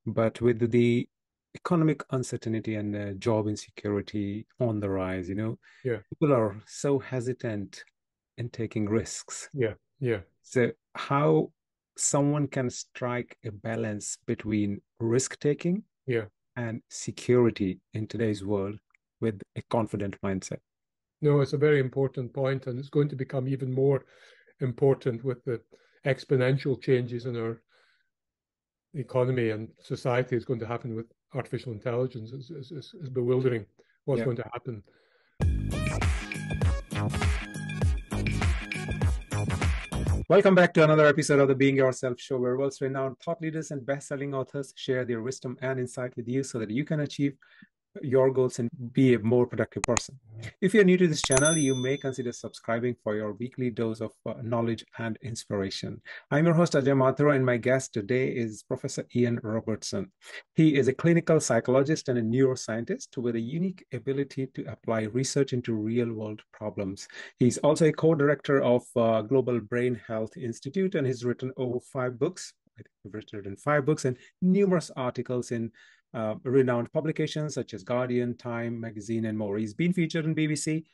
But with the economic uncertainty and job insecurity on the rise, Yeah, people are so hesitant in taking risks. yeah, yeah, So, how someone can strike a balance between risk taking yeah. and security in today's world with a confident mindset? No, it's a very important point, and it's going to become even more important with the exponential changes in our economy and society is going to happen with artificial intelligence. Is bewildering what's Yeah. going to happen. Welcome back to another episode of the Being Yourself Show, where world's renowned thought leaders and best-selling authors share their wisdom and insight with you so that you can achieve your goals and be a more productive person. If you're new to this channel, you may consider subscribing for your weekly dose of knowledge and inspiration. I'm your host, Ajay Mathur, and my guest today is Professor Ian Robertson. He is a clinical psychologist and a neuroscientist with a unique ability to apply research into real-world problems. He's also a co-director of Global Brain Health Institute, and he's written over 5 books. I think he's written 5 books and numerous articles in renowned publications such as Guardian, Time Magazine, and more. He's been featured in BBC.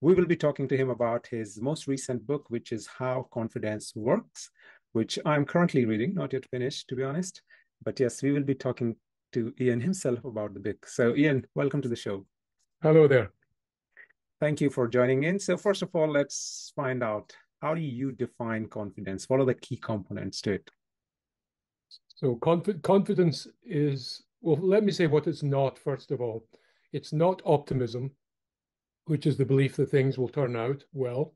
We will be talking to him about his most recent book, which is How Confidence Works, which I'm currently reading, not yet finished, to be honest. But yes, we will be talking to Ian himself about the book. So, Ian, welcome to the show. Hello there. Thank you for joining in. So, first of all, let's find out, how do you define confidence? What are the key components to it? So confidence is, well, let me say what it's not, first of all. It's not optimism, which is the belief that things will turn out well.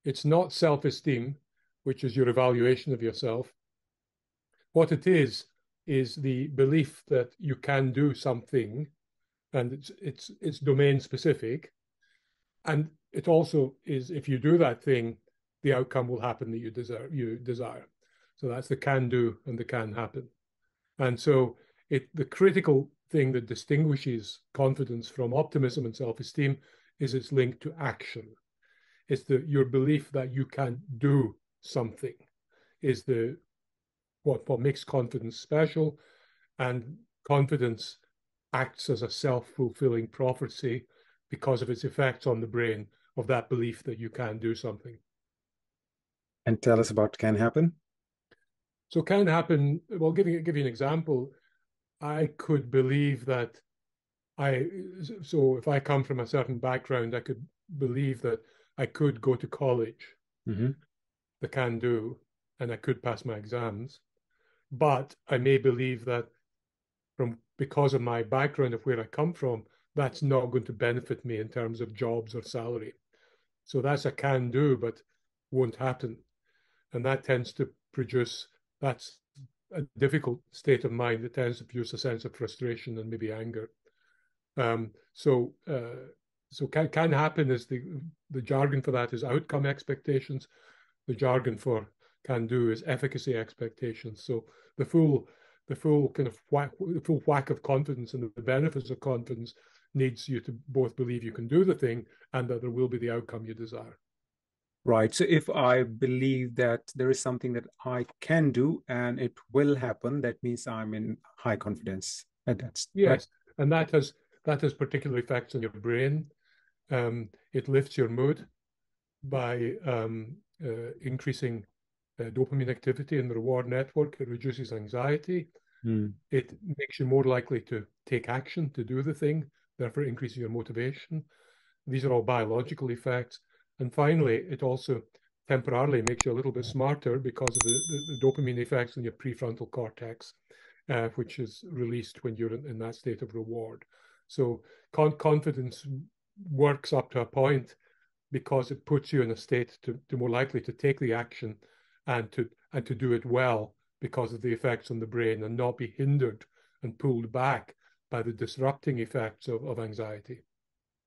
It's not self-esteem, which is your evaluation of yourself. What it is the belief that you can do something, and it's domain specific. And it also is, if you do that thing, the outcome will happen that you desire. So that's the can do and the can happen. And so the critical thing that distinguishes confidence from optimism and self-esteem is its link to action. It's your belief that you can do something is the what makes confidence special. And confidence acts as a self-fulfilling prophecy because of its effects on the brain of that belief that you can do something. And tell us about can happen. So can happen, well, give you an example. I could believe that I, so if I come from a certain background, I could believe that I could go to college, Mm-hmm. the can do, and I could pass my exams. But I may believe that from because of my background of where I come from, that's not going to benefit me in terms of jobs or salary. So that's a can do, but won't happen. And that tends to produce, that's a difficult state of mind that tends to produce a sense of frustration and maybe anger. Um, so so can happen is the jargon for that is outcome expectations. The jargon for can do is efficacy expectations. So the full the full kind of the full whack of confidence and the benefits of confidence needs you to both believe you can do the thing and that there will be the outcome you desire. Right. So if I believe that there is something that I can do and it will happen, that means I'm in high confidence. And that's right. Yes, and that has particular effects on your brain. It lifts your mood by increasing dopamine activity in the reward network. It reduces anxiety. Mm. It makes you more likely to take action to do the thing, therefore increasing your motivation. These are all biological effects. And finally, it also temporarily makes you a little bit smarter because of the dopamine effects on your prefrontal cortex, which is released when you're in that state of reward. So confidence works up to a point because it puts you in a state to more likely to take the action and to do it well because of the effects on the brain and not be hindered and pulled back by the disrupting effects of anxiety.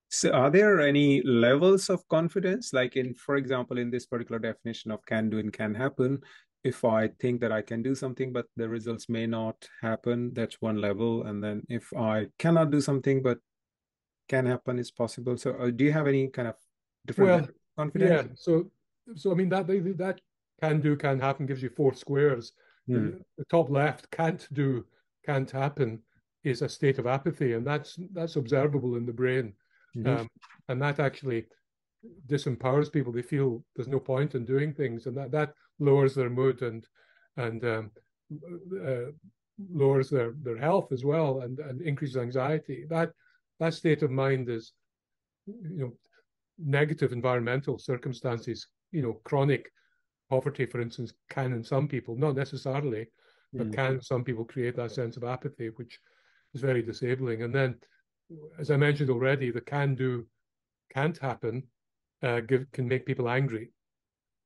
So are there any levels of confidence? Like in, for example, in this particular definition of can do and can happen, if I think that I can do something, but the results may not happen, that's one level. And then if I cannot do something, but can happen is possible. So do you have any kind of different Well, level of confidence? yeah. So I mean that can do can happen gives you four squares. Hmm. The top left can't do can't happen is a state of apathy, and that's observable in the brain. Mm-hmm. And that actually disempowers people. They feel there's no point in doing things, and that lowers their mood and uh, lowers their health as well, and increases anxiety. That state of mind is, negative environmental circumstances, chronic poverty, for instance, can in some people, not necessarily, but can in some people create that sense of apathy, which is very disabling. And then, as I mentioned already, the can do, can't happen can make people angry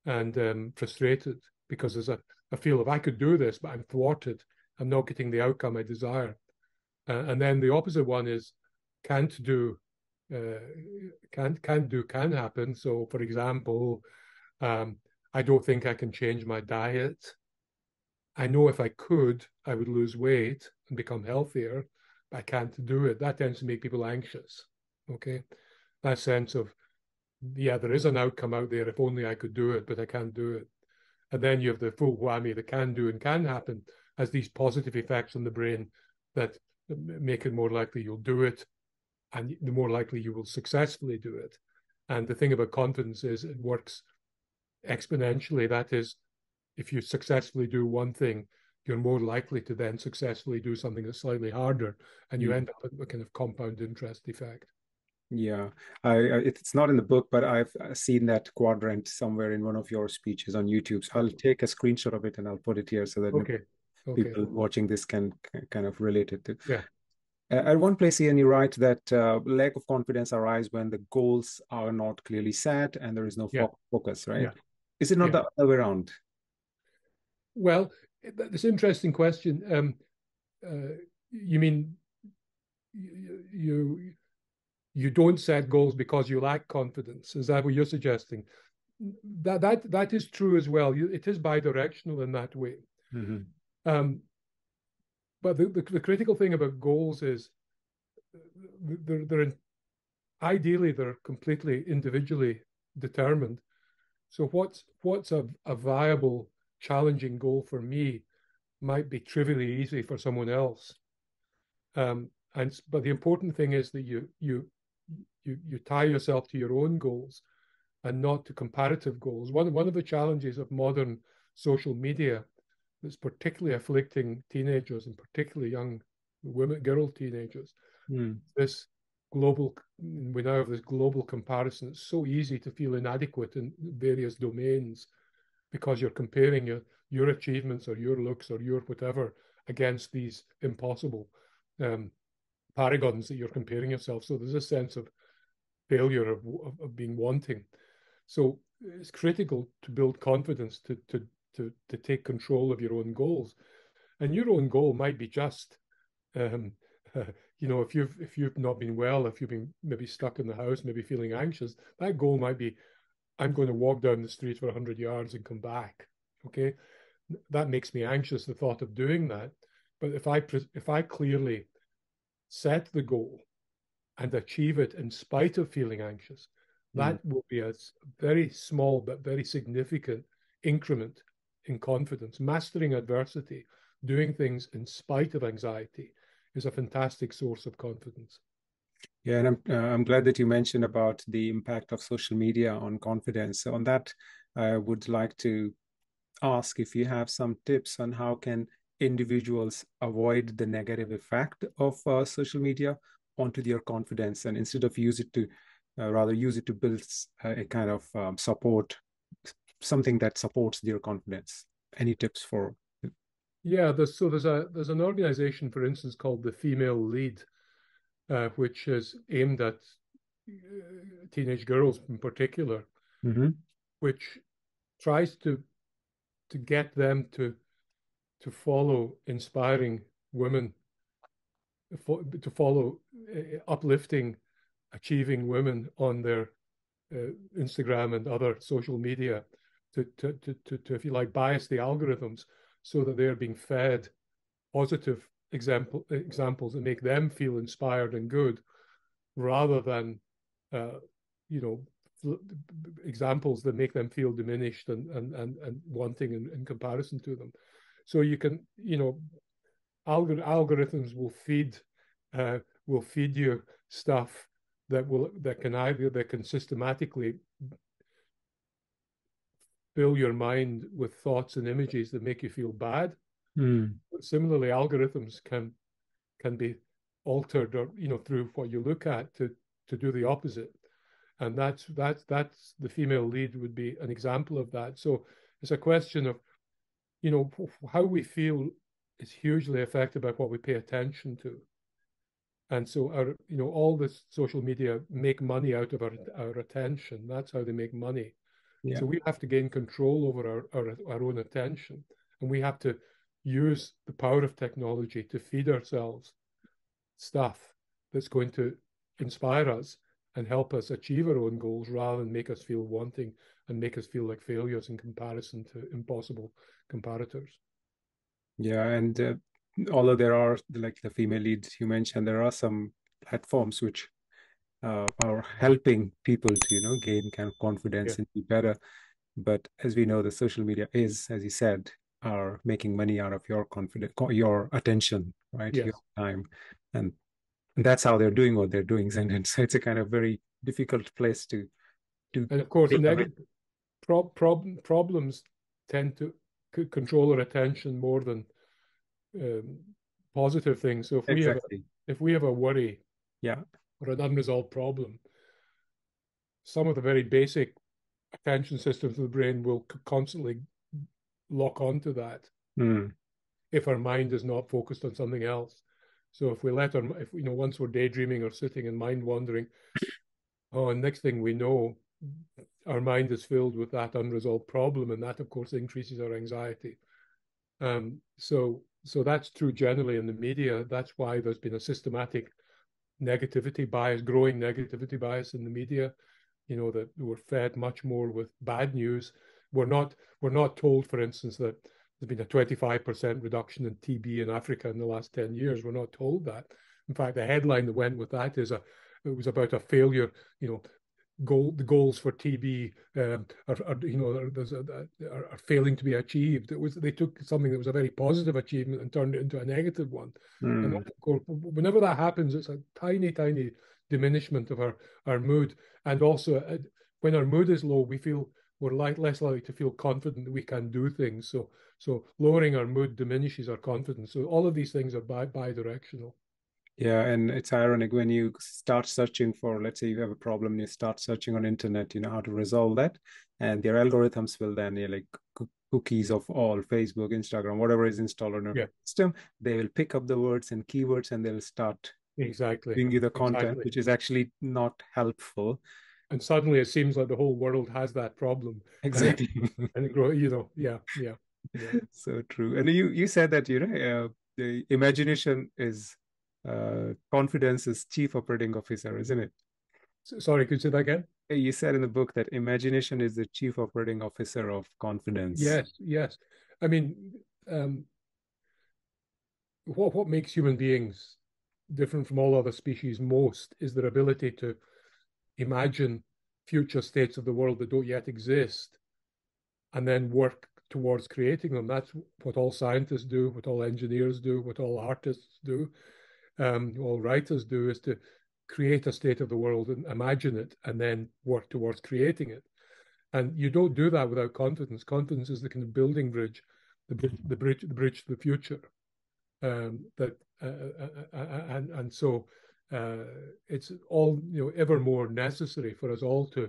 and frustrated because there's a feel of I could do this, but I'm thwarted. I'm not getting the outcome I desire. And then the opposite one is can't do, can happen. So, for example, I don't think I can change my diet. I know if I could, I would lose weight and become healthier, but I can't do it. That tends to make people anxious. Okay. That sense of, yeah, there is an outcome out there. If only I could do it, but I can't do it. And then you have the full whammy, the can do and can happen, has these positive effects on the brain that make it more likely you'll do it, and the more likely you will successfully do it. And the thing about confidence is it works exponentially. That is, if you successfully do one thing, you're more likely to then successfully do something that's slightly harder, and you end up with a kind of compound interest effect. Yeah, it's not in the book, but I've seen that quadrant somewhere in one of your speeches on YouTube. So I'll take a screenshot of it and I'll put it here so that Okay. people watching this can kind of relate it to. Yeah. At one place, Ian, you write that lack of confidence arises when the goals are not clearly set and there is no focus, right? Yeah. Is it not the other way around? Well, that's an interesting question. You mean you don't set goals because you lack confidence? Is that what you're suggesting? That is true as well. It is bidirectional in that way. But the critical thing about goals is ideally they're completely individually determined. So what's a viable, challenging goal for me might be trivially easy for someone else. But the important thing is that you tie yourself to your own goals and not to comparative goals. One of the challenges of modern social media that's particularly afflicting teenagers, and particularly young girl teenagers, this we now have this global comparison. It's so easy to feel inadequate in various domains because you're comparing your achievements or your looks or your whatever against these impossible paragons that you're comparing yourself. So there's a sense of failure of being wanting. So it's critical to build confidence to take control of your own goals. And your own goal might be just if you've not been well, if you've been maybe stuck in the house, maybe feeling anxious, that goal might be, I'm going to walk down the street for 100 yards and come back. Okay, that makes me anxious, the thought of doing that. But if I clearly set the goal and achieve it in spite of feeling anxious, that will be a very small but very significant increment in confidence. Mastering adversity, doing things in spite of anxiety, is a fantastic source of confidence. Yeah, and I'm glad that you mentioned about the impact of social media on confidence. So on that, I would like to ask if you have some tips on how can individuals avoid the negative effect of social media onto their confidence, and instead of rather use it to build a kind of support, something that supports their confidence. Any tips for? Yeah, there's an organization, for instance, called the Female Lead, which is aimed at teenage girls in particular, which tries to get them to follow inspiring women, to follow uplifting, achieving women on their Instagram and other social media, to if you like, bias the algorithms so that they're being fed positive examples that make them feel inspired and good, rather than examples that make them feel diminished and wanting in comparison to them. So you can algorithms will feed you stuff that can systematically fill your mind with thoughts and images that make you feel bad. Mm. But similarly, algorithms can be altered, or through what you look at, to do the opposite. And that's the female lead would be an example of that. So it's a question of, how we feel is hugely affected by what we pay attention to. And so all this social media make money out of our attention. That's how they make money. Yeah. So we have to gain control over our own attention. And we have to use the power of technology to feed ourselves stuff that's going to inspire us and help us achieve our own goals, rather than make us feel wanting and make us feel like failures in comparison to impossible comparators. Yeah. And although there are, like the female leads you mentioned, there are some platforms which are helping people to, gain kind of Yeah. confidence and be better. But as we know, the social media is, as you said, are making money out of your confidence, your attention, right? Your Yes. time. And that's how they're doing what they're doing. And so it's a kind of very difficult place to And of course, take away. problems tend to control our attention more than um, positive things. So Exactly. if we have a worry Yeah. or an unresolved problem, some of the very basic attention systems of the brain will constantly lock onto that Mm. if our mind is not focused on something else. So if we let our, if once we're daydreaming or sitting and mind wandering, oh, and next thing we know, our mind is filled with that unresolved problem, and that, of course, increases our anxiety. So that's true generally in the media. That's why there's been a systematic negativity bias, growing negativity bias in the media. That we're fed much more with bad news. We're not told, for instance, that there's been a 25% reduction in TB in Africa in the last 10 years. We're not told that. In fact, the headline that went with that it was about a failure, the goals for TB are failing to be achieved. They took something that was a very positive achievement and turned it into a negative one. And Mm. of course, whenever that happens, it's a tiny, tiny diminishment of our mood. And also, when our mood is low, we feel we're less likely to feel confident that we can do things. So lowering our mood diminishes our confidence. So all of these things are bi-directional. Yeah, and it's ironic when you start searching for, let's say you have a problem, you start searching on internet, how to resolve that, and their algorithms will then, like cookies of all Facebook, Instagram, whatever is installed on your Yeah, system, they will pick up the words and keywords and they'll start exactly. giving you the content, Exactly. which is actually not helpful. And suddenly it seems like the whole world has that problem. And it Exactly. and it grow, yeah, yeah, yeah. So true. And you said that, the imagination is confidence is chief operating officer, isn't it? Sorry, could you say that again? You said in the book that imagination is the chief operating officer of confidence. Yes, yes. I mean, what makes human beings different from all other species most is their ability to imagine future states of the world that don't yet exist and then work towards creating them. That's what all scientists do, what all engineers do, what all artists do, all writers do, is to create a state of the world and imagine it and then work towards creating it. And you don't do that without confidence. Confidence is the kind of building bridge, the bridge to the future. That and so it's all ever more necessary for us all to,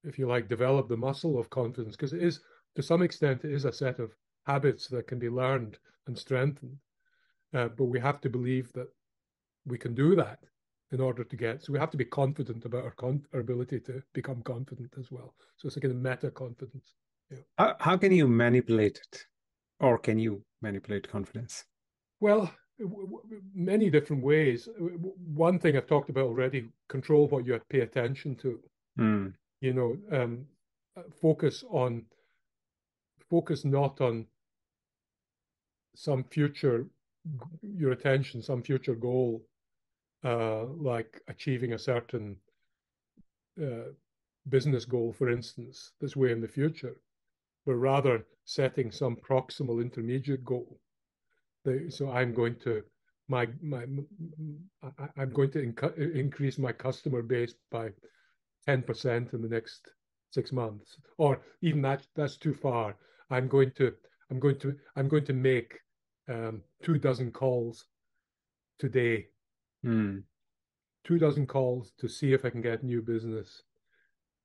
if you like, develop the muscle of confidence, because it is, to some extent, it is a set of habits that can be learned and strengthened. But we have to believe that we can do that in order to get. So we have to be confident about our ability to become confident as well. So it's a kind of meta confidence. Yeah. How can you manipulate it? Or can you manipulate confidence? Well, many different ways. One thing I've talked about already: control what you pay attention to. Mm. You know, um, focus on focus not on some future your attention, some future goal, like achieving a certain uh, business goal, for instance, that's way in the future, but rather setting some proximal intermediate goal So I'm going to I'm going to increase my customer base by 10% in the next 6 months, or even that's too far. I'm going to make 2 dozen calls today, Mm. 2 dozen calls to see if I can get new business.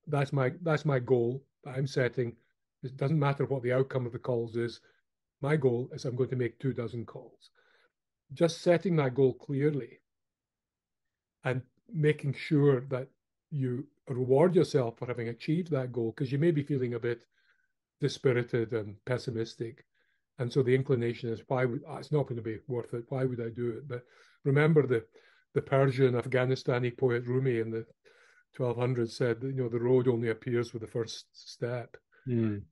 That's my goal that I'm setting. It doesn't matter what the outcome of the calls is. My goal is I'm going to make 2 dozen calls. Just setting that goal clearly and making sure that you reward yourself for having achieved that goal, because you may be feeling a bit dispirited and pessimistic. And so the inclination is, it's not going to be worth it. Why would I do it? But remember the Persian Afghanistani poet Rumi in the 1200s said that, the road only appears with the first step. Mm.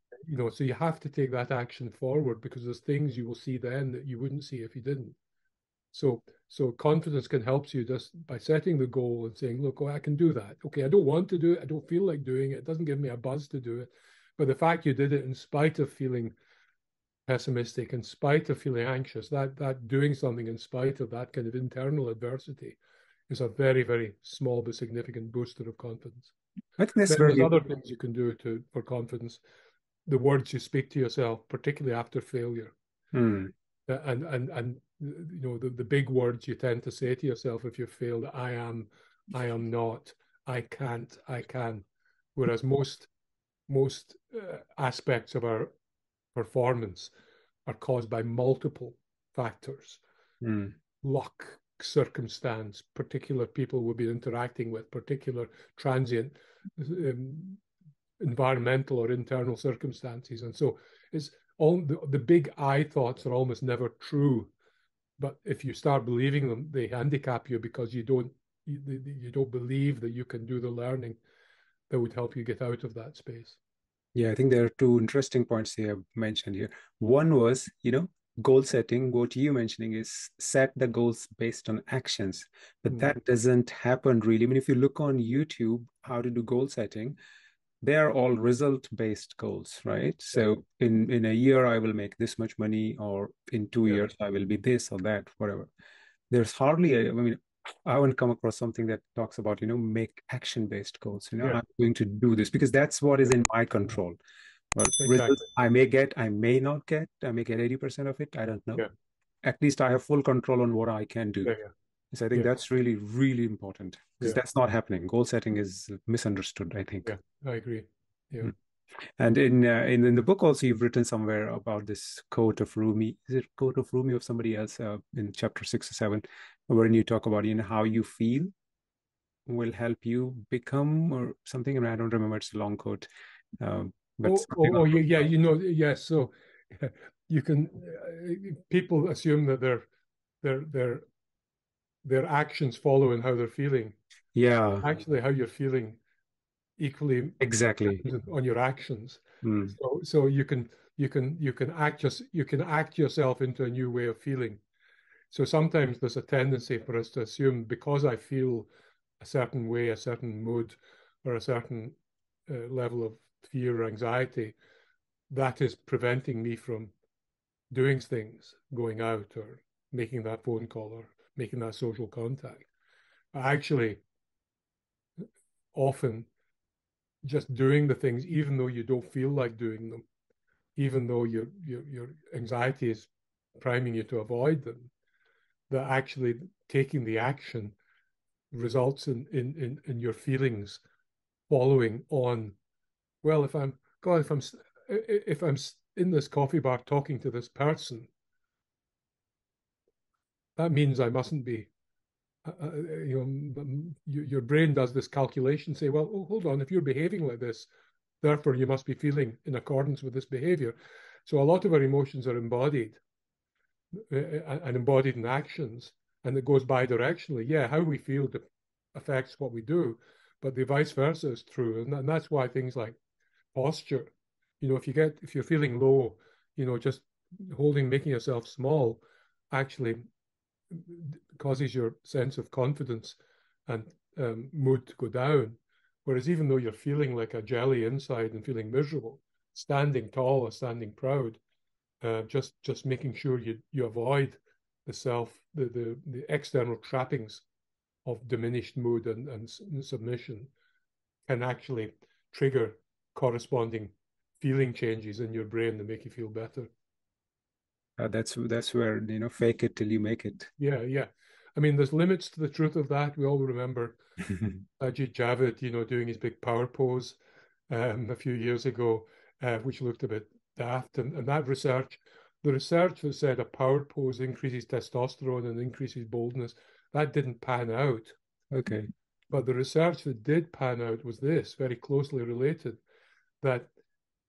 So you have to take that action forward, because there's things you will see then that you wouldn't see if you didn't. So confidence can help you just by setting the goal and saying, look, I can do that. Okay, I don't want to do it. I don't feel like doing it. It doesn't give me a buzz to do it. But the fact you did it in spite of feeling pessimistic, in spite of feeling anxious, that doing something in spite of that kind of internal adversity is a very, very small but significant booster of confidence. I think that's Then there's very. other things you can do for confidence. The words you speak to yourself, particularly after failure. Mm. And the big words you tend to say to yourself if you've failed: I am not, I can't, I can. Whereas most aspects of our performance are caused by multiple factors: Mm. luck, circumstance, particular people we'll be interacting with, particular transient environmental or internal circumstances. And so it's all the big I thoughts are almost never true. But if you start believing them, they handicap you, because you don't believe that you can do the learning that would help you get out of that space. Yeah, I think there are two interesting points you have mentioned here. One was, goal setting. What you mentioning is set the goals based on actions, but Mm. that doesn't happen really. I mean, if you look on YouTube, how to do goal setting, they are all result-based goals, right? Yeah, So in a year, I will make this much money, or in two yeah, years, I will be this or that, whatever. There's hardly I mean, I haven't come across something that talks about, make action-based goals. yeah, I'm going to do this because that's what is yeah, in my control. Well, results exactly. I may get, I may not get, I may get 80% of it. I don't know. Yeah, At least I have full control on what I can do. yeah, yeah, So I think yeah, that's really, really important because yeah, that's not happening. Goal setting is misunderstood, I think. yeah. I agree. Yeah. Mm. And in the book also, you've written somewhere about this quote of Rumi. Is it quote of Rumi or somebody else in chapter 6 or 7, wherein you talk about how you feel will help you become or something. And I don't remember. It's a long quote, but something. Yeah, yeah. Yes. So you can. People assume that their their their actions follow in how they're feeling. Yeah, Actually, how you're feeling equally exactly. depends on your actions. Mm, So you can act yourself into a new way of feeling. So sometimes there's a tendency for us to assume, because I feel a certain way, a certain mood, or a certain level of fear or anxiety, that is preventing me from doing things, going out or making that phone call or making that social contact. Actually, often just doing the things, even though you don't feel like doing them, even though your anxiety is priming you to avoid them, that actually taking the action results in your feelings following on. Well, if I'm in this coffee bar talking to this person, that means I mustn't be. Your brain does this calculation, say, well, oh, hold on, if you're behaving like this, therefore you must be feeling in accordance with this behavior. So a lot of our emotions are embodied and embodied in actions, and it goes bi-directionally. Yeah, how we feel affects what we do, but the vice versa is true, and that's why things like posture, if you're feeling low, just making yourself small, actually causes your sense of confidence and mood to go down. Whereas even though you're feeling like a jelly inside and feeling miserable, standing tall or standing proud just making sure you avoid the external trappings of diminished mood and submission can actually trigger corresponding feeling changes in your brain that make you feel better. That's where, fake it till you make it. Yeah, yeah. I mean, there's limits to the truth of that. We all remember Ajay Javid, doing his big power pose a few years ago, which looked a bit daft. And that research, the research that said a power pose increases testosterone and increases boldness, that didn't pan out. Okay. But the research that did pan out was this, very closely related, that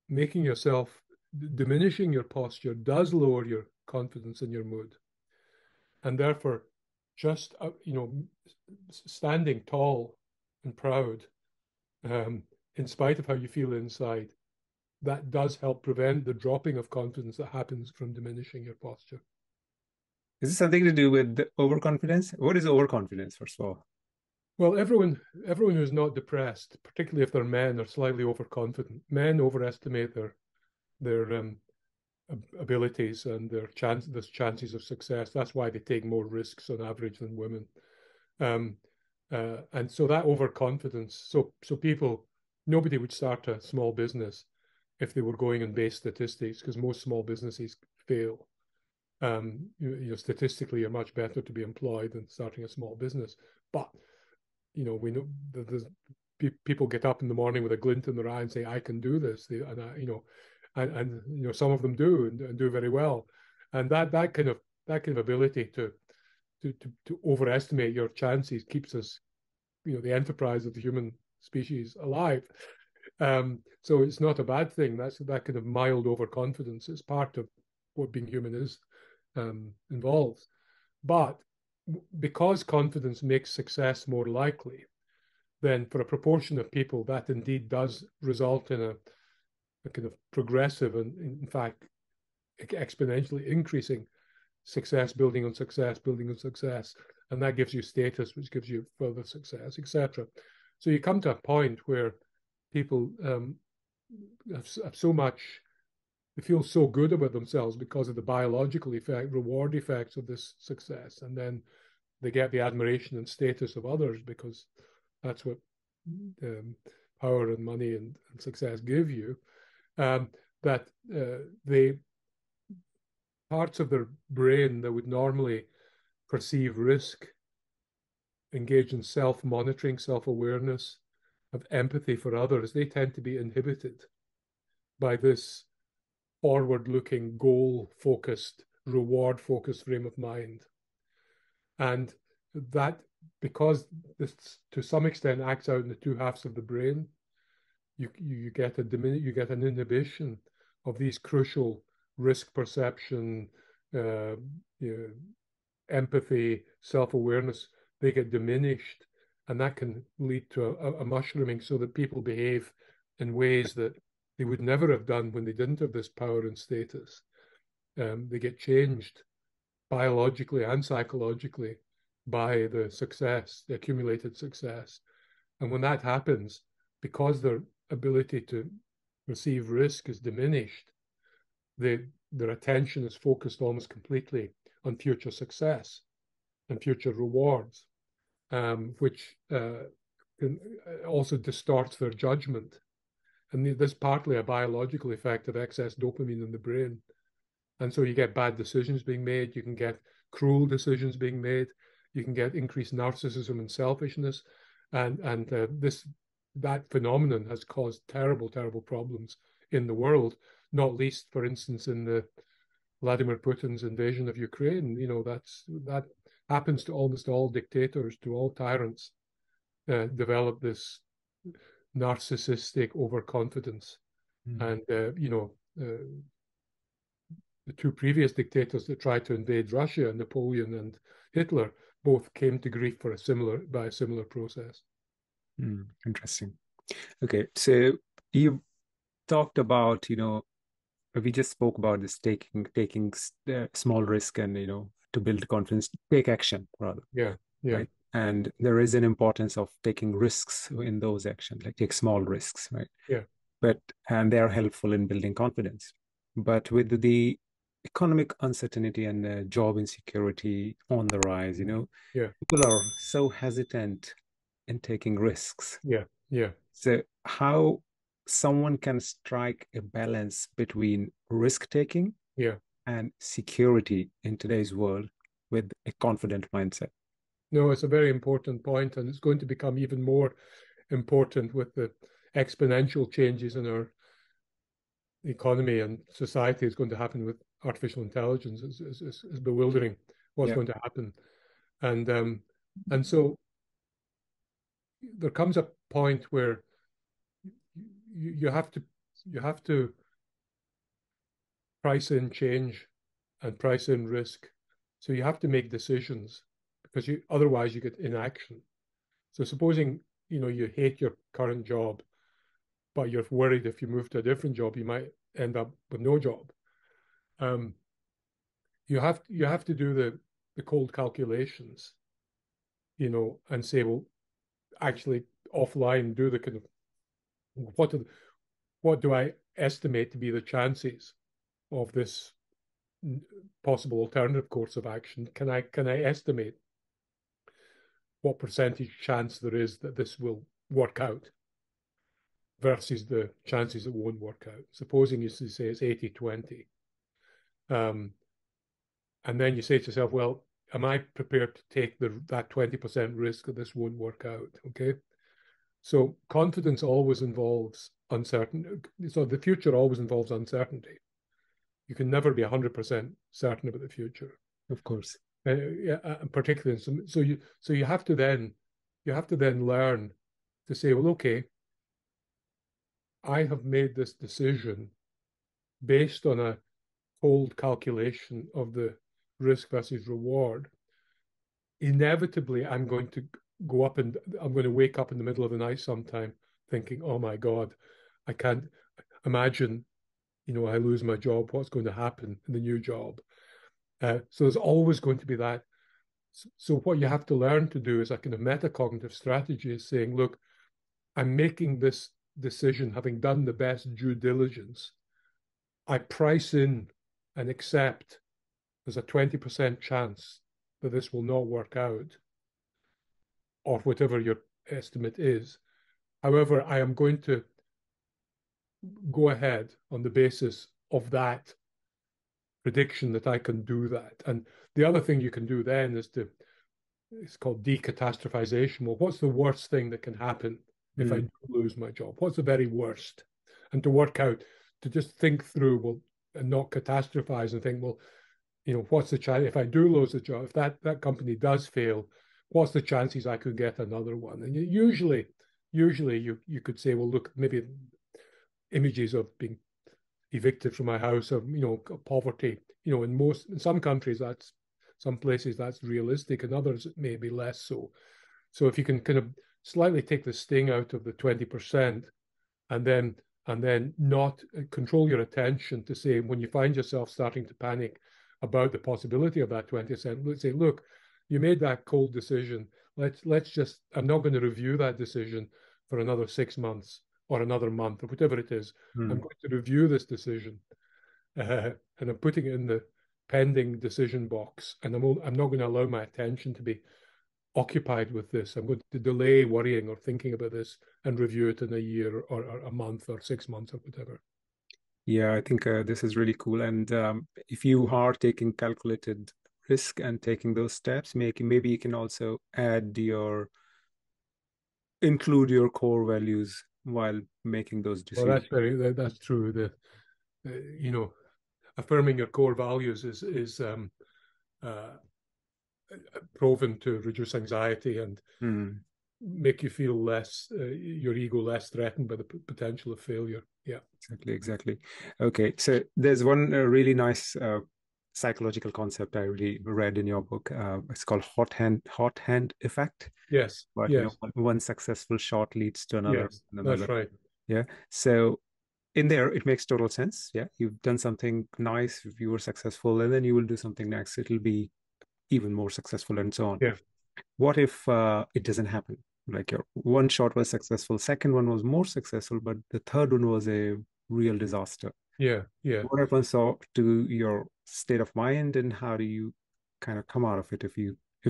making yourself, diminishing your posture does lower your confidence and your mood. And therefore, just, standing tall and proud, in spite of how you feel inside, that does help prevent the dropping of confidence that happens from diminishing your posture. Is this something to do with overconfidence? What is overconfidence, first of all? Well, everyone who's not depressed, particularly if they're men, are slightly overconfident. Men overestimate their abilities and their chances of success. That's why they take more risks on average than women. Um, and so that overconfidence. So people, nobody would start a small business if they were going on base statistics, because most small businesses fail. Statistically, you're much better to be employed than starting a small business. But we know that people get up in the morning with a glint in their eye and say, "I can do this," and some of them do and do very well. And that kind of ability to overestimate your chances keeps us, the enterprise of the human species alive. So it's not a bad thing. That kind of mild overconfidence is part of what being human is, involves. But because confidence makes success more likely, then for a proportion of people, that indeed does result in a kind of progressive and, in fact, exponentially increasing success, building on success, building on success. And that gives you status, which gives you further success, etc. So you come to a point where people have so much, they feel so good about themselves because of the biological reward effects of this success. And then they get the admiration and status of others because that's what power and money and success give you. That they parts of their brain that would normally perceive risk, engage in self-monitoring, self-awareness, of empathy for others, they tend to be inhibited by this forward-looking, goal-focused, reward-focused frame of mind. And that, because this to some extent acts out in the two halves of the brain, you get an inhibition of these crucial risk perception, empathy, self-awareness. They get diminished, and that can lead to a mushrooming so that people behave in ways that they would never have done when they didn't have this power and status. They get changed biologically and psychologically by the accumulated success. And when that happens, because their ability to receive risk is diminished, their attention is focused almost completely on future success and future rewards, which can also distorts their judgment. And this is partly a biological effect of excess dopamine in the brain. And so you get bad decisions being made, you can get cruel decisions being made, you can get increased narcissism and selfishness. And that phenomenon has caused terrible, terrible problems in the world, not least, for instance, in the Vladimir Putin's invasion of Ukraine. That happens to almost all dictators, to all tyrants, develop this narcissistic overconfidence. And, the two previous dictators that tried to invade Russia, Napoleon and Hitler, both came to grief by a similar process. Interesting. Okay, so you talked about, we just spoke about this taking small risk and, to build confidence, take action rather. Yeah. Right. And there is an importance of taking risks in those actions, like take small risks, right? Yeah. And they are helpful in building confidence. But with the economic uncertainty and job insecurity on the rise, Yeah. people are so hesitant in taking risks. Yeah. Yeah. So how someone can strike a balance between risk taking Yeah. and security in today's world with a confident mindset. No, it's a very important point, and it's going to become even more important with the exponential changes in our economy and society is going to happen with artificial intelligence. Is bewildering what's Yeah, going to happen, and um, and so there comes a point where you have to price in change and price in risk. So you have to make decisions because you otherwise you get inaction. So supposing you hate your current job, but you're worried if you move to a different job, you might end up with no job. Um, you have to do the cold calculations, and say, well, actually offline, do the kind of what do, what do I estimate to be the chances of this possible alternative course of action? Can I estimate what percentage chance there is that this will work out versus the chances it won't work out? Supposing you say it's 80-20. And then you say to yourself, well, am I prepared to take that 20% risk that this won't work out? Okay. So confidence always involves uncertainty. So the future always involves uncertainty. You can never be 100% certain about the future. of course. Yeah, particularly so you have to then learn to say, well, okay, I have made this decision based on a cold calculation of the risk versus reward. Inevitably, I'm going to I'm going to wake up in the middle of the night sometime thinking, oh my God, I can't imagine, I lose my job, what's going to happen in the new job? So there's always going to be that. So what you have to learn to do is a kind of metacognitive strategy is saying, look, I'm making this decision having done the best due diligence. I price in and accept there's a 20% chance that this will not work out, or whatever your estimate is. However, I am going to go ahead on the basis of that prediction that I can do that. And the other thing you can do then is it's called decatastrophization. Well, what's the worst thing that can happen if I do lose my job? What's the very worst? And to work out, to just think through, well, and not catastrophize and think, well, what's the chance if I do lose the job? If that company does fail, what's the chances I could get another one? And usually you could say, well, look, maybe images of being evicted from my house, of poverty. In some countries some places that's realistic, and others it may be less so. So if you can kind of slightly take the sting out of the 20%, and then not control your attention to say, when you find yourself starting to panic about the possibility of that 20%, let's say, look, you made that cold decision. Let's just, I'm not going to review that decision for another 6 months or another month or whatever it is. I'm going to review this decision, and I'm putting it in the pending decision box, and I'm not going to allow my attention to be occupied with this. I'm going to delay worrying or thinking about this and review it in a year or a month or 6 months or whatever. Yeah, I think this is really cool. And if you are taking calculated risk and taking those steps, maybe you can also include your core values while making those Well, decisions. that's true. Affirming your core values is uh, proven to reduce anxiety and make you feel your ego less threatened by the potential of failure. Yeah. Exactly. Okay, so there's one really nice psychological concept I really read in your book. It's called hot hand effect. Yes. But Yes. one successful shot leads to another Yes. and That's another. right. Yeah. So in there, it makes total sense. Yeah, you've done something nice, if you were successful, and then you will do something next. It'll be even more successful, and so on. Yeah. What if it doesn't happen? Like your one shot was successful, second one was more successful, but the third one was a real disaster. Yeah. Yeah. What happens to your state of mind, and how do you kind of come out of it if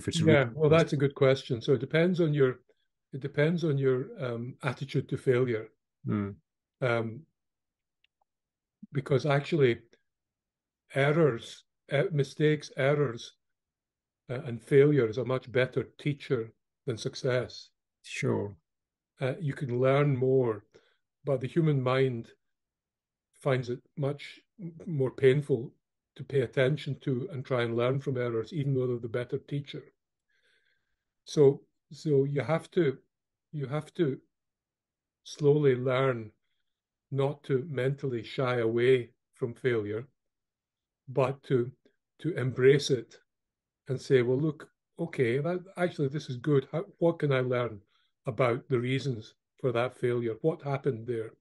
it's really Yeah, well, that's a good question. So it depends on your attitude to failure. Mm, Um, because actually mistakes, errors, and failure is a much better teacher than success. sure. You can learn more, but the human mind finds it much more painful to pay attention to and try and learn from errors, even though they're the better teacher. So, so you have to slowly learn not to mentally shy away from failure, but to embrace it and say, well, look, okay, actually this is good. What can I learn about the reasons for that failure? What happened there?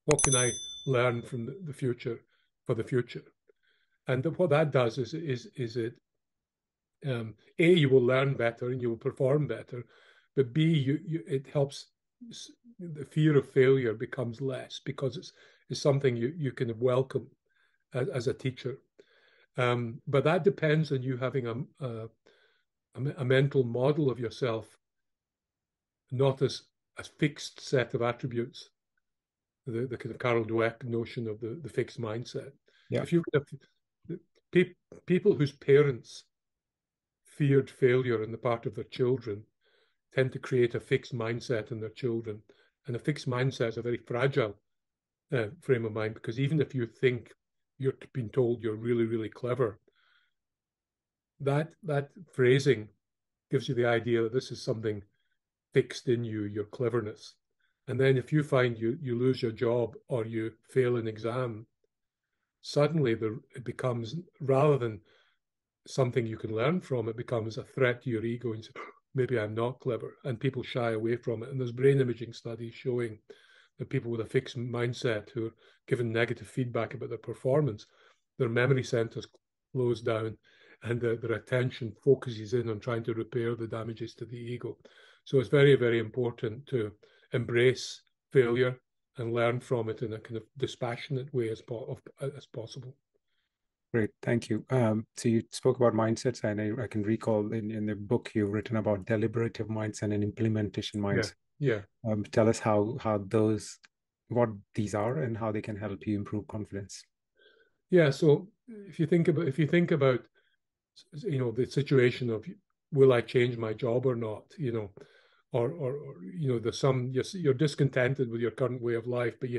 What can I learn from the future for the future? And what that does is it A, you will learn better and you will perform better, but B, it helps the fear of failure becomes less because it's something you can welcome as a teacher. But that depends on you having a mental model of yourself, not as a fixed set of attributes, the kind of Carol Dweck notion of the fixed mindset. Yeah. If you have pe people whose parents feared failure on the part of their children tend to create a fixed mindset in their children. And a fixed mindset is a very fragile frame of mind because even if you think you're being told you're really, really clever, that phrasing gives you the idea that this is something fixed in you, your cleverness. And then if you find you lose your job or you fail an exam, suddenly it becomes, rather than something you can learn from, it becomes a threat to your ego and say, maybe I'm not clever. And people shy away from it. And there's brain imaging studies showing that people with a fixed mindset who are given negative feedback about their performance, their memory centers close down and their attention focuses in on trying to repair the damages to the ego. So it's very, very important to embrace failure and learn from it in a kind of dispassionate way as possible. Great, thank you. So you spoke about mindsets, and I can recall in the book you've written about deliberative mindset and implementation Yeah, mindset. yeah. Tell us what these are and how they can help you improve confidence. Yeah, so if you think about the situation of will I change my job or not, or there's some you're discontented with your current way of life, but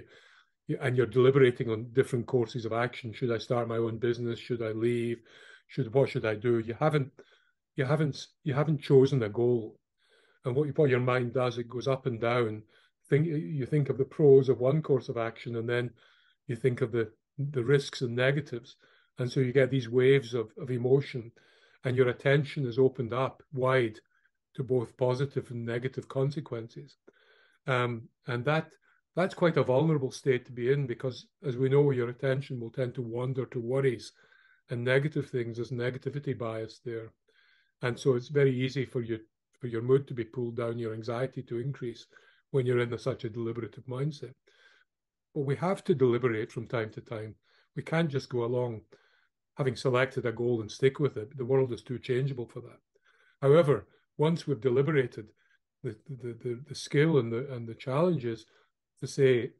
and you're deliberating on different courses of action. Should I start my own business? Should I leave? What should I do? You haven't chosen a goal. And what your mind does, it goes up and down. You think of the pros of one course of action, and then you think of the risks and negatives. And so you get these waves of emotion, and your attention is opened up wide to both positive and negative consequences. And that's quite a vulnerable state to be in because, as we know, your attention will tend to wander to worries and negative things. There's negativity bias there. And so it's very easy for your mood to be pulled down, your anxiety to increase when you're in such a deliberative mindset. But we have to deliberate from time to time. We can't just go along having selected a goal and stick with it. The world is too changeable for that. However, once we've deliberated, the skill and the challenge is to say,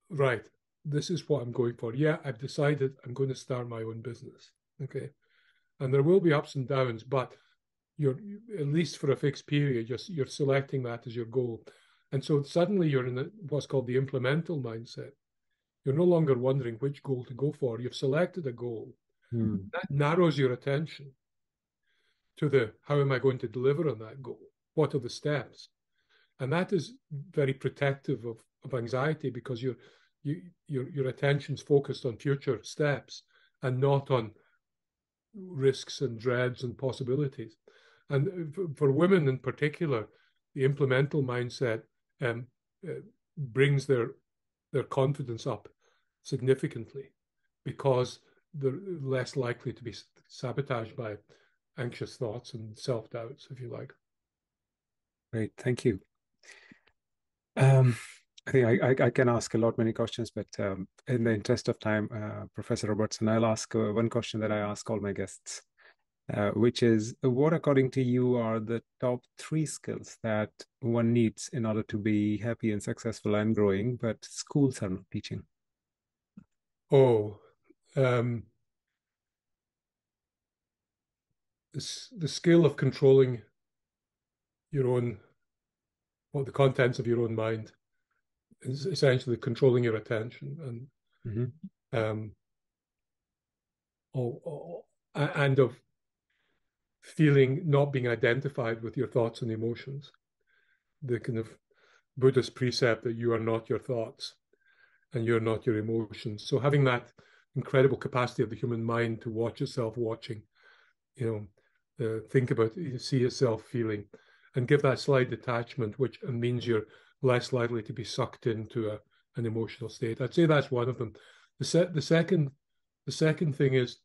right, this is what I'm going for. Yeah, I've decided I'm going to start my own business. Okay. And there will be ups and downs, but you're, at least for a fixed period, you're selecting that as your goal. And so suddenly you're in what's called the implemental mindset. You're no longer wondering which goal to go for. You've selected a goal. Hmm. That narrows your attention to how am I going to deliver on that goal? What are the steps? And that is very protective of anxiety because your attention's focused on future steps and not on risks and dreads and possibilities. And for women in particular, the implemental mindset um, brings their confidence up significantly because they're less likely to be sabotaged by anxious thoughts and self-doubts, if you like. Great, thank you. Um, I think I can ask a lot many questions, but in the interest of time, Professor Robertson, I'll ask one question that I ask all my guests, which is what, according to you, are the top three skills that one needs in order to be happy and successful and growing, but schools are not teaching? Oh, um, the skill of controlling your own, well, the contents of your own mind is essentially controlling your attention Mm-hmm. um, and of feeling not being identified with your thoughts and emotions. The kind of Buddhist precept that you are not your thoughts and you're not your emotions. So having that incredible capacity of the human mind to watch yourself watching, think about it, see yourself feeling, and give that slight detachment, which means you're less likely to be sucked into an emotional state. I'd say that's one of them. The second thing is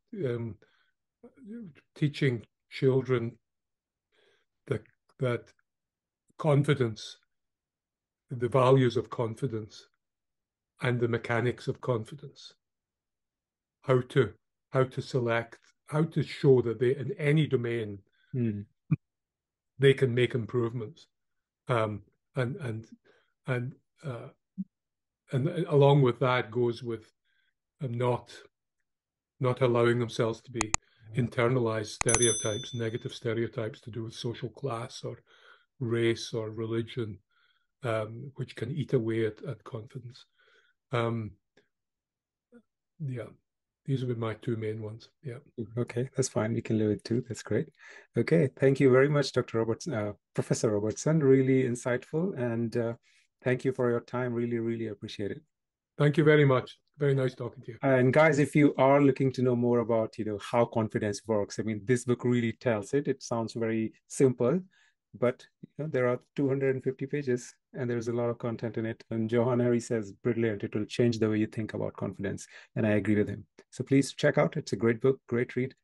teaching children that that confidence, the values of confidence, and the mechanics of confidence. How to select, how to show that they in any domain Mm. they can make improvements, um, and and and uh, and along with that goes with not allowing themselves to be internalized stereotypes, negative stereotypes to do with social class or race or religion, which can eat away at confidence. Um, yeah, these would be my two main ones. Yeah. Okay, that's fine. We can live with two. That's great. Okay, thank you very much, Dr. Robertson, Professor Robertson. Really insightful, and thank you for your time. Really, really appreciate it. Thank you very much. Very nice talking to you. And guys, if you are looking to know more about, how confidence works, I mean, this book really tells it. It sounds very simple, but there are 250 pages and there's a lot of content in it. And Johan Hari says, brilliant, it will change the way you think about confidence. And I agree with him. So please check out. It's a great book, great read.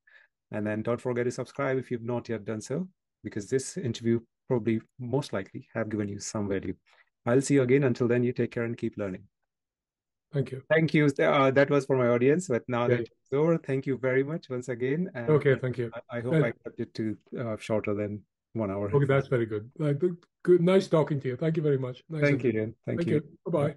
And then don't forget to subscribe if you've not yet done so, because this interview probably most likely have given you some value. I'll see you again. Until then, you take care and keep learning. Thank you. Thank you. That was for my audience, but now Yeah. that it's over, thank you very much once again. And Okay. Thank you. I hope I kept it to shorter than 1 hour. Okay, that's very good. Good. Nice talking to you. Thank you very much. Nice Thank you, interview. Ian. Thank Thank you. you. Bye bye.